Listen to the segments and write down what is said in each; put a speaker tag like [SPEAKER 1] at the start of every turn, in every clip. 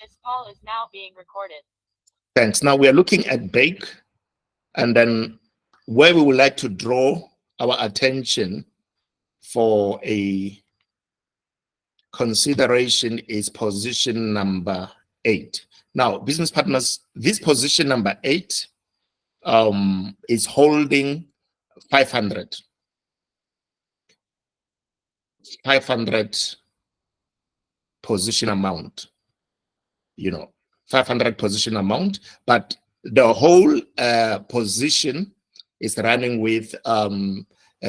[SPEAKER 1] This call is now being recorded.
[SPEAKER 2] Thanks. Now we are looking at bake, and then where we would like to draw our attention for a consideration is position number 8. Now, business partners, this position number 8 is holding 500 position amount, 500 position amount, but the whole position is running with a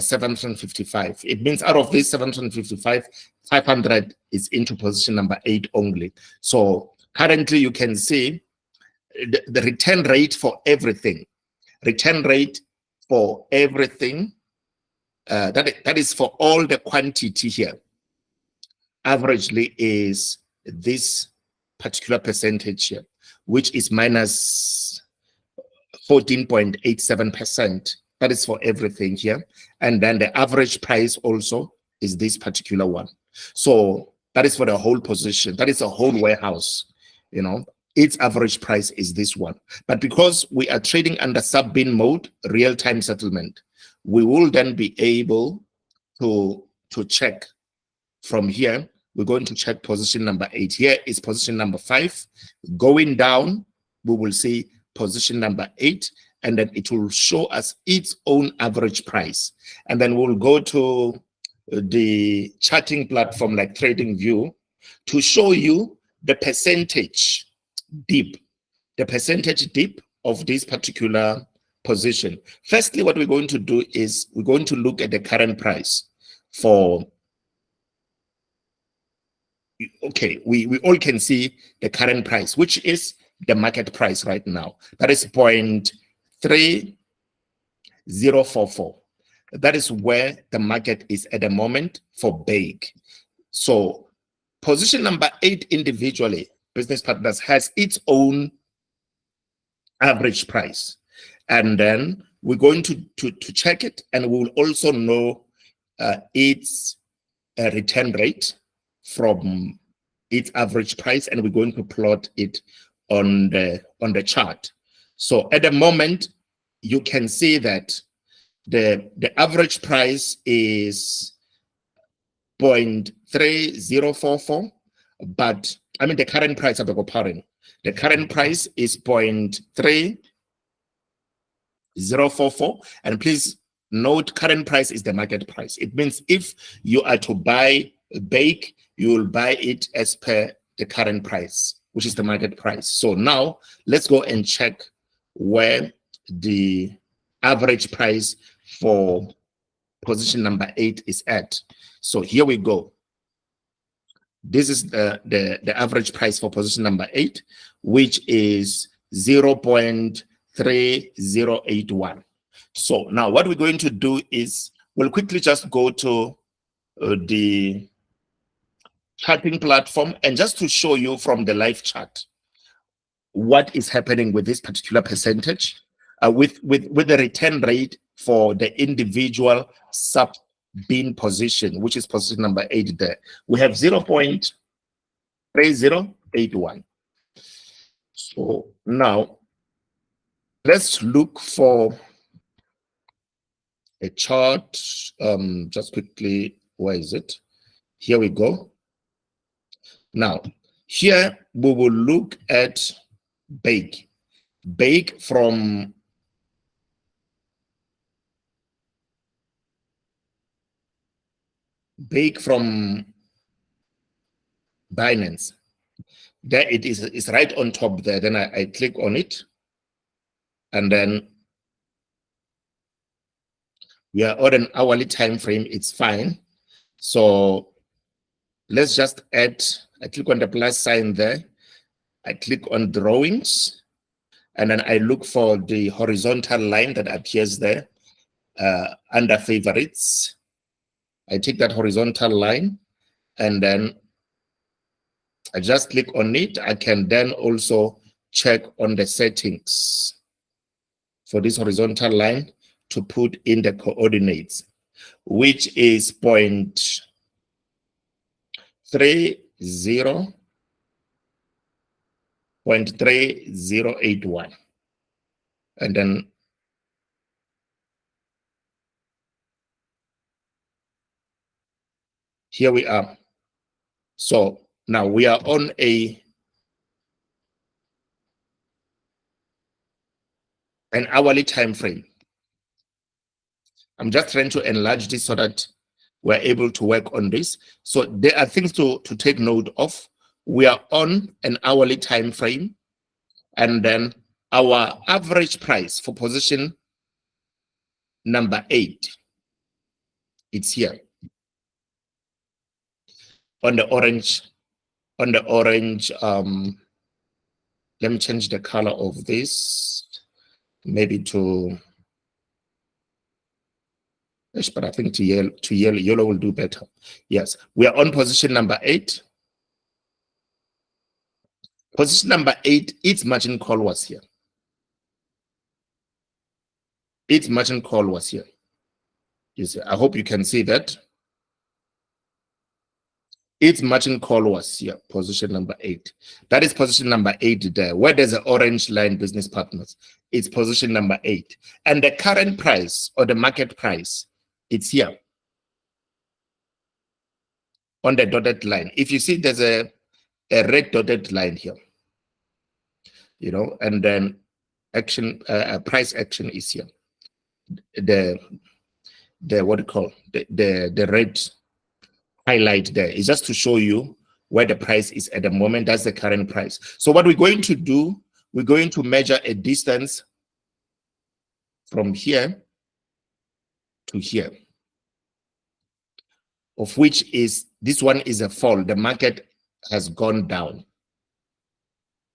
[SPEAKER 2] 755. It means out of this 755, 500 is into position number 8 only. So currently you can see the return rate for everything. Return rate for everything, that is for all the quantity here, averagely is this particular percentage here, which is minus 14.87%. That is for everything here. And then the average price also is this particular one. So that is for the whole position. That is a whole warehouse, its average price is this one. But because we are trading under sub-bin mode, real-time settlement, we will then be able to check from here. We're going to check position number 8. Here is position number 5. Going down, we will see position number 8, and then it will show us its own average price. And then we'll go to the charting platform like Tradingview to show you the percentage dip of this particular position. Firstly, what we're going to do is we're going to look at the current price for, okay, we all can see the current price, which is the market price right now. That is 0.3044. That is where the market is at the moment for bake. So position number 8 individually, business partners, has its own average price. And then we're going to check it, and we'll also know its return rate from its average price, and we're going to plot it on the chart. So at the moment, you can see that the average price is 0.3044, but I mean the current price of the comparing. The current price is 0.3044, and please note current price is the market price. It means if you are to buy bake, you will buy it as per the current price, which is the market price. So now let's go and check where the average price for position number 8 is at. So here we go. This is the average price for position number 8, which is 0.3081. So now what we're going to do is we'll quickly just go to the charting platform, and just to show you from the live chart what is happening with this particular percentage, with the return rate for the individual sub-bin position, which is position number 8 there. We have 0.3081. So now let's look for a chart. Just quickly, where is it? Here we go. Now, here we will look at bake from Binance. There it is. It's right on top there. Then I click on it, and then we are on an hourly time frame. It's fine. So let's just add. I click on the plus sign there. I click on drawings, and then I look for the horizontal line that appears there under favorites. I take that horizontal line, and then I just click on it. I can then also check on the settings for this horizontal line to put in the coordinates, which is 0.30 0.3081. And then here we are. So now we are on an hourly time frame. I'm just trying to enlarge this so that we're able to work on this. So there are things to take note of. We are on an hourly time frame, and then our average price for position number 8, it's here on the orange. Let me change the color of this, maybe to, but I think to yellow will do better. Yes, we are on position number 8. Position number 8, its margin call was here. Its margin call was here. You see, I hope you can see that. Its margin call was here, position number 8. That is position number 8 there. Where there's an orange line, business partners, it's position number 8. And the current price or the market price, it's here on the dotted line. If you see there's a red dotted line here, you know, and then action, price action is here. The what do you call the red highlight there is just to show you where the price is at the moment. That's the current price. So what we're going to do, we're going to measure a distance from here to here, of which is, this one is a fall. The market has gone down.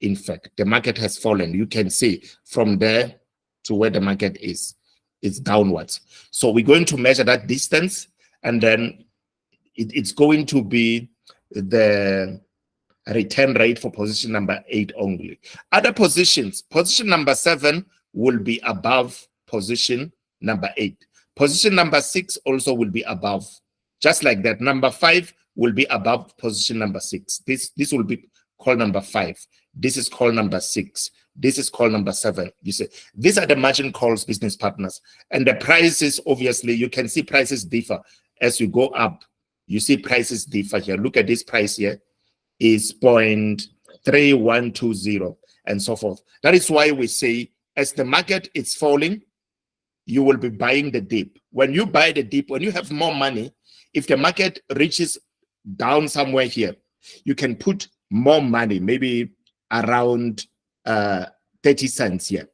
[SPEAKER 2] In fact, the market has fallen. You can see from there to where the market is, it's downwards. So we're going to measure that distance, and then it's going to be the return rate for position number 8 only. Other positions, position number 7 will be above position number 8. Position number 6 also will be above, just like that. Number 5 will be above position number 6. This will be call number 5. This is call number 6. This is call number 7. You see, these are the margin calls, business partners. And the prices, obviously, you can see prices differ as you go up. You see prices differ here. Look at this price here is 0.3120 and so forth. That is why we say as the market is falling, you will be buying the dip. When you buy the dip, when you have more money, if the market reaches down somewhere here, you can put more money, maybe around 30 cents here,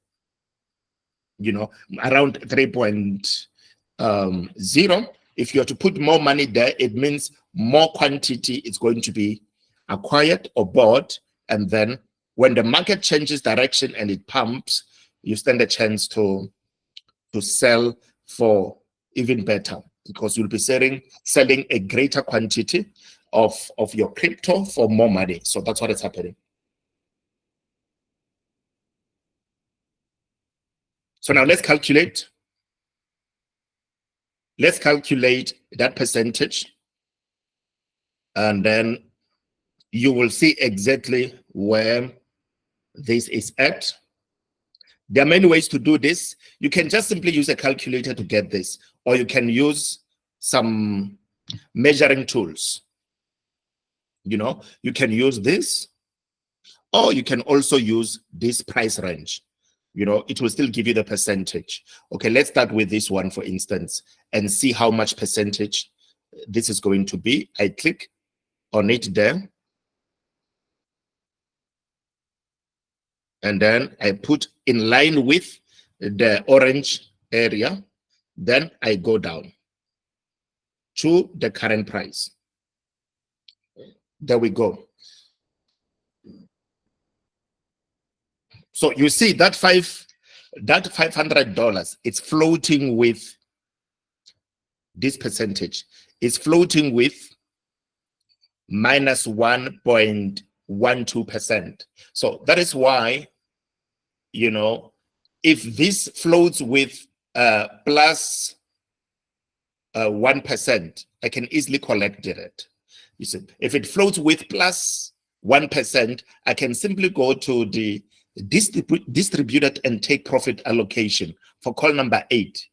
[SPEAKER 2] you know, around 3.0. If you're to put more money there, it means more quantity is going to be acquired or bought. And then when the market changes direction and it pumps, you stand a chance to sell for even better, because you'll be selling a greater quantity of your crypto for more money. So that's what is happening. So now let's calculate. Let's calculate that percentage. And then you will see exactly where this is at. There are many ways to do this. You can just simply use a calculator to get this, or you can use some measuring tools. You know, you can use this, or you can also use this price range. You know, it will still give you the percentage. Okay, let's start with this one, for instance, and see how much percentage this is going to be. I click on it there. And then I put in line with the orange area. Then I go down to the current price. There we go. So you see that $500, it's floating with this percentage. It's floating with minus 1.12%. So that is why, you know, if this floats with plus 1%, I can easily collect it. You see, if it floats with plus 1%, I can simply go to the distributed and take profit allocation for call number 8.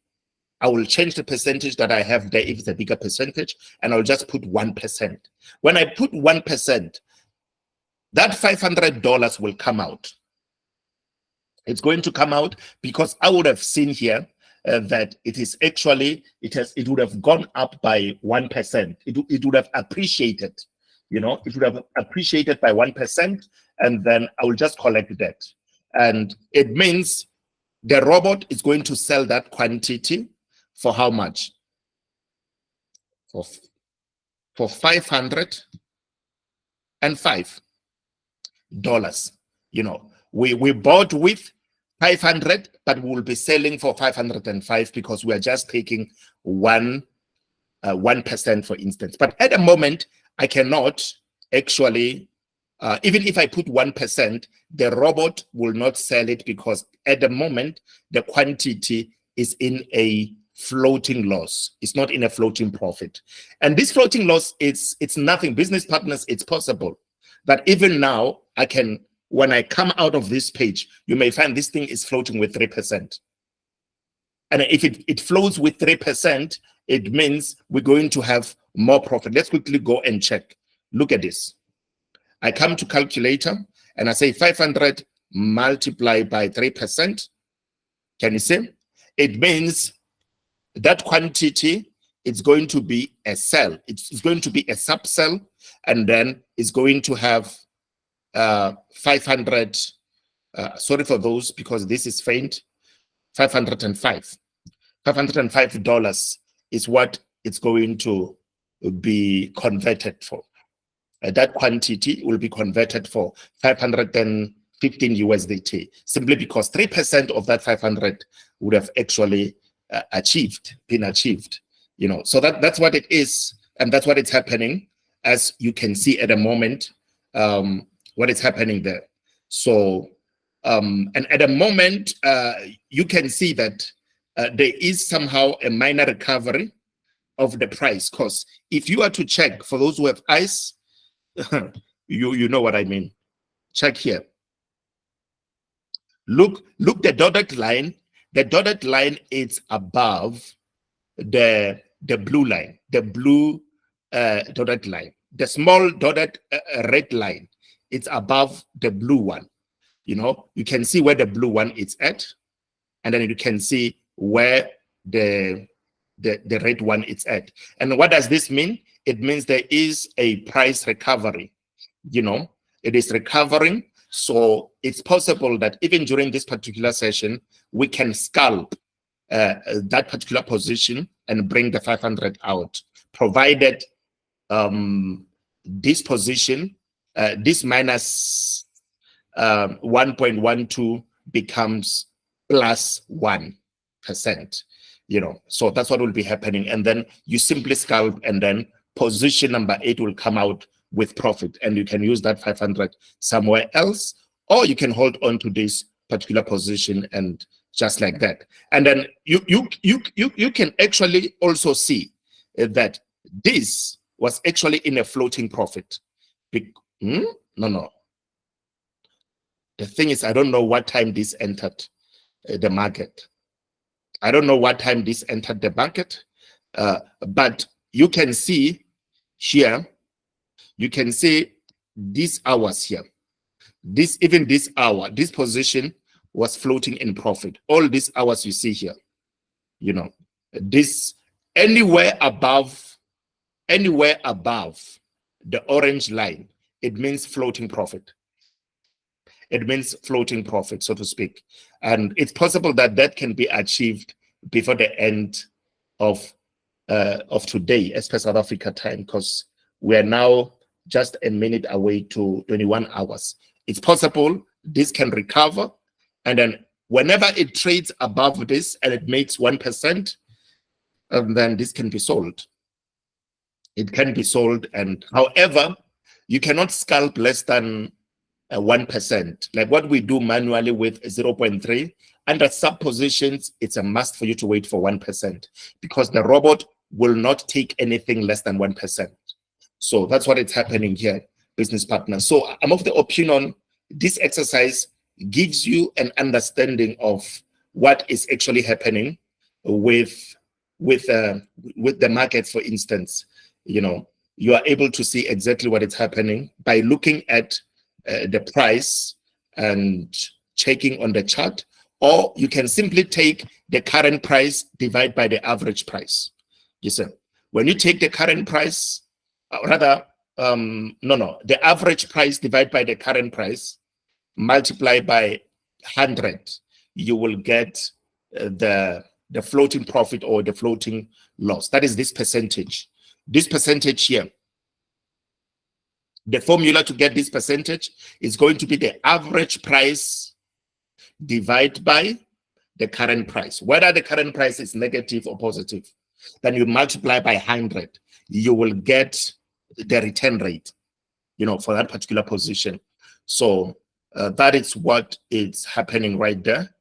[SPEAKER 2] I will change the percentage that I have there if it's a bigger percentage, and I'll just put 1%. When I put 1%, that $500 will come out. It's going to come out because I would have seen here that it is actually, it would have gone up by 1%. It would have appreciated, it would have appreciated by 1%, and then I will just collect that. And it means the robot is going to sell that quantity for how much? For $505. We bought with 500, but we will be selling for 505 because we are just taking 1%, for instance. But at the moment, I cannot actually, even if I put 1%, the robot will not sell it because at the moment, the quantity is in a floating loss. It's not in a floating profit. And this floating loss, it's nothing. Business partners, it's possible that even now, I can, when I come out of this page, you may find this thing is floating with 3%. And if it flows with 3%, it means we're going to have more profit. Let's quickly go and check. Look at this. I come to calculator and I say 500 multiplied by 3%. Can you see? It means that quantity is going to be a cell. It's going to be a subcell, and then it's going to have 500. Sorry for those because this is faint. 505. $505 is what it's going to be converted for. That quantity will be converted for 515 USDT, simply because 3% of that 500 would have actually been achieved. So that's what it is, and that's what it's happening, as you can see at the moment, what is happening there. So, and at the moment, you can see that there is somehow a minor recovery of the price, because if you are to check, for those who have eyes, you know what I mean. Check here. Look the dotted line. The dotted line is above the blue line, the blue dotted line. The small dotted red line, it's above the blue one. You can see where the blue one is at, and then you can see where the red one is at. And what does this mean? It means there is a price recovery. It is recovering. So it's possible that even during this particular session, we can scalp that particular position and bring the 500 out, provided this position, this minus 1.12 becomes plus 1%. So that's what will be happening. And then you simply scalp, and then position number 8 will come out with profit, and you can use that 500 somewhere else, or you can hold on to this particular position and just like that. And then you can actually also see that this was actually in a floating profit. No. The thing is, I don't know what time this entered the market. I don't know what time this entered the market, but you can see here, you can see these hours here. Even this hour, this position was floating in profit. All these hours you see here, this anywhere above the orange line, it means floating profit. It means floating profit, so to speak. And it's possible that that can be achieved before the end of today, as per South Africa time, because we are now just a minute away to 21 hours. It's possible this can recover, and then whenever it trades above this and it makes 1%, then this can be sold. It can be sold, and however, you cannot scalp less than 1%, like what we do manually with 0.3. Under sub positions, it's a must for you to wait for 1%, because the robot will not take anything less than 1%. So that's what is happening here. business partners. So I'm of the opinion this exercise gives you an understanding of what is actually happening with with uh, with the market. For instance, you are able to see exactly what is happening by looking at the price and checking on the chart, or you can simply take the current price divide by the average price. You see, when you take the current price, rather, no, the average price divided by the current price, multiply by 100, you will get the floating profit or the floating loss. That is this percentage. This percentage here, the formula to get this percentage is going to be the average price divided by the current price. Whether the current price is negative or positive, then you multiply by 100, you will get the return rate, for that particular position. So that is what is happening right there,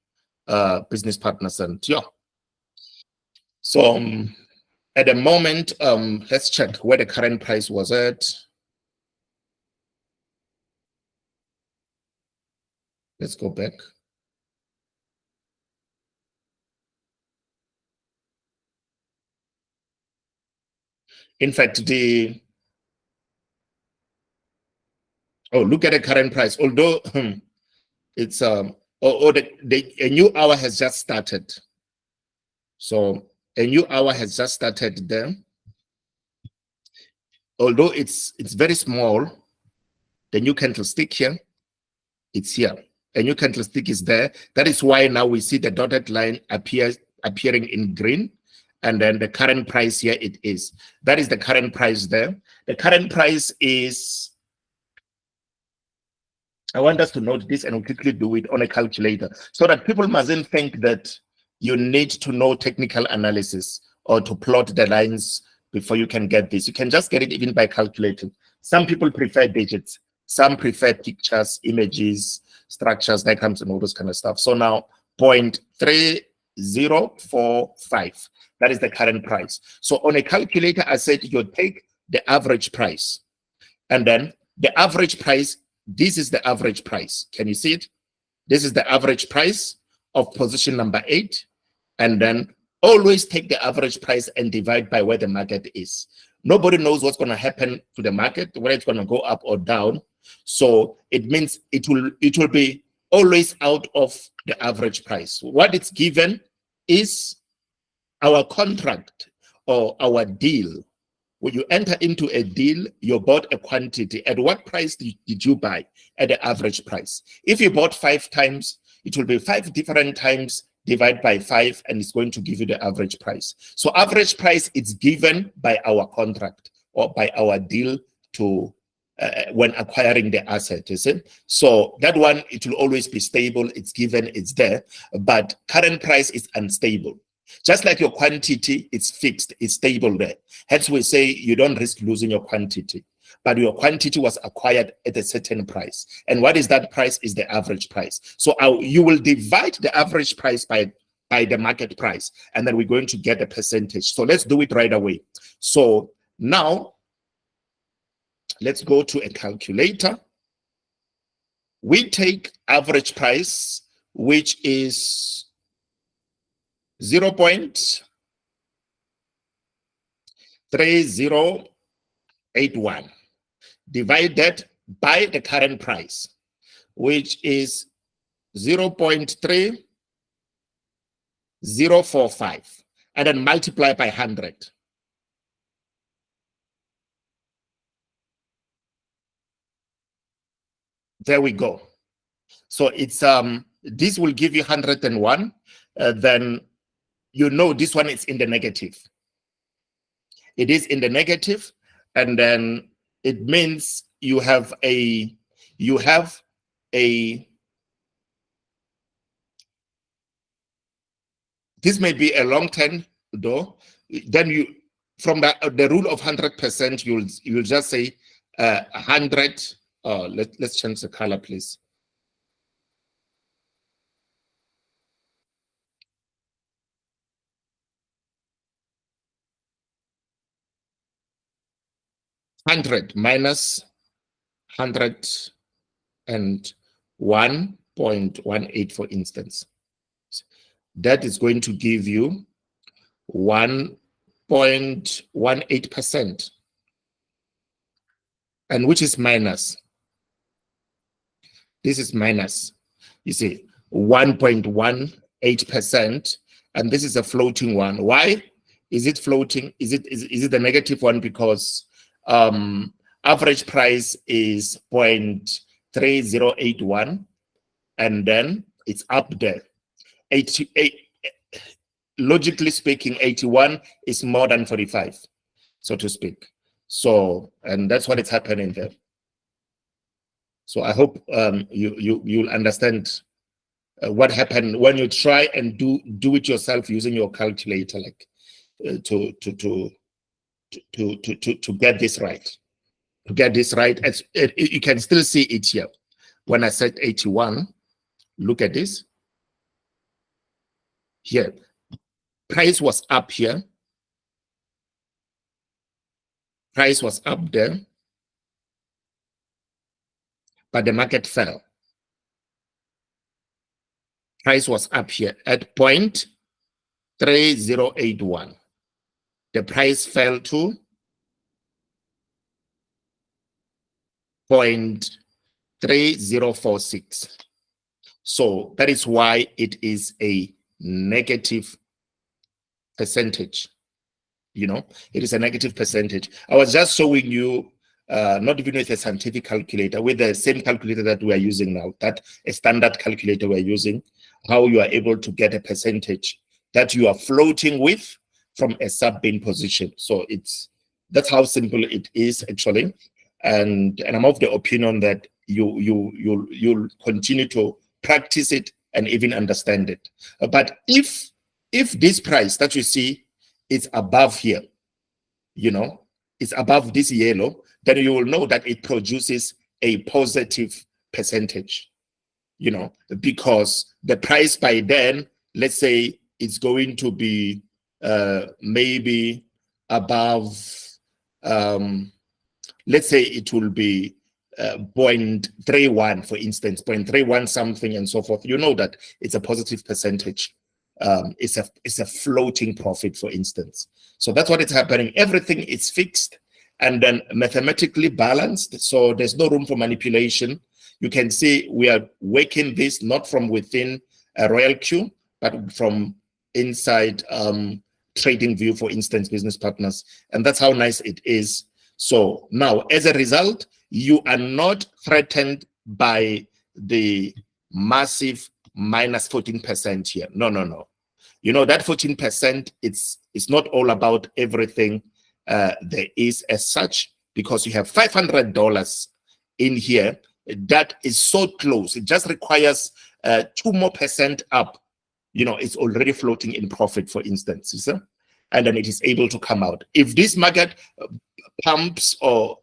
[SPEAKER 2] business partners. And yeah, so at the moment, let's check where the current price was at. Let's go back. In fact, look at the current price. Although it's a new hour has just started. So a new hour has just started there. Although it's very small, the new candlestick here, it's here. A new candlestick is there. That is why now we see the dotted line appearing in green. And then the current price here, it is. That is the current price there. The current price is, I want us to note this and we'll quickly do it on a calculator so that people mustn't think that you need to know technical analysis or to plot the lines before you can get this. You can just get it even by calculating. Some people prefer digits. Some prefer pictures, images, structures, diagrams, and all those kind of stuff. So now 0.3045, that is the current price. So on a calculator, I said you take the average price. And then the average price, this is the average price. Can you see it? This is the average price of position number 8. And then always take the average price and divide by where the market is. Nobody knows what's going to happen to the market, whether it's going to go up or down. So it means it will be always out of the average price. What it's given is our contract or our deal. When you enter into a deal, you bought a quantity. At what price did you buy? At the average price. If you bought 5 times, it will be 5 different times divided by 5, and it's going to give you the average price. So average price is given by our contract or by our deal to when acquiring the asset, is it? So that one, it will always be stable. It's given, it's there, but current price is unstable. Just like your quantity, it's fixed, it's stable there. Hence, we say you don't risk losing your quantity, but your quantity was acquired at a certain price. And what is that price? Is the average price. So you will divide the average price by the market price, and then we're going to get a percentage. So let's do it right away. So now, let's go to a calculator. We take average price, which is 0.3081 divided by the current price, which is 0.3045, and then multiply by 100. There we go. So it's this will give you 101. Then this one is in the negative. It is in the negative, and then it means you have a this may be a long term though. Then you, from the rule of 100%, you'll just say 100. Let's change the color, please. $100 minus 101.18, for instance. That is going to give you 1.18%, and which is minus. This is minus, you see, 1.18%, and this is a floating one. Why is it floating? Is it the negative one? Because average price is 0.3081, and then it's up there. 88, logically speaking, 81 is more than 45, so to speak. So, and that's what is happening there. So I hope you'll understand what happened when you try and do it yourself using your calculator, like to get this right. To get this right, you can still see it here. When I said 81, look at this. Here, price was up here. Price was up there, but the market fell. Price was up here at 0.3081. The price fell to 0.3046. So that is why it is a negative percentage. You know, it is a negative percentage. I was just showing you, not even with a scientific calculator, with the same calculator that we are using now, that a standard calculator we're using, how you are able to get a percentage that you are floating with from a sub-bin position. So that's how simple it is actually. And I'm of the opinion that you'll continue to practice it and even understand it. But if this price that you see is above here, you know, it's above this yellow, then you will know that it produces a positive percentage, you know, because the price by then, let's say it's going to be maybe above, let's say it will be 0.31, for instance, 0.31 something and so forth. You know that it's a positive percentage. It's a floating profit, for instance. So that's what is happening. Everything is fixed and then mathematically balanced. So there's no room for manipulation. You can see we are working this not from within a Royal Queue, but from inside Tradingview, for instance, business partners. And that's how nice it is. So now, as a result, you are not threatened by the massive minus 14% here. No, no, no. You know, that 14%, it's not all about everything there is as such, because you have $500 in here that is so close. It just requires 2% more up. You know, it's already floating in profit, for instance, you see? And then it is able to come out. If this market pumps or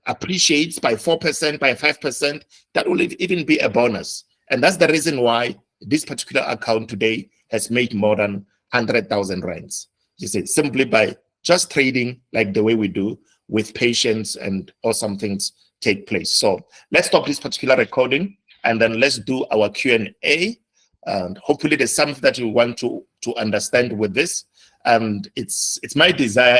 [SPEAKER 2] appreciates by 4%, by 5%, that will even be a bonus. And that's the reason why this particular account today has made more than 100,000 rands. You see, simply by just trading like the way we do, with patience and awesome things take place. So let's stop this particular recording and then let's do our Q&A. And hopefully there's something that you want to understand with this. And it's my desire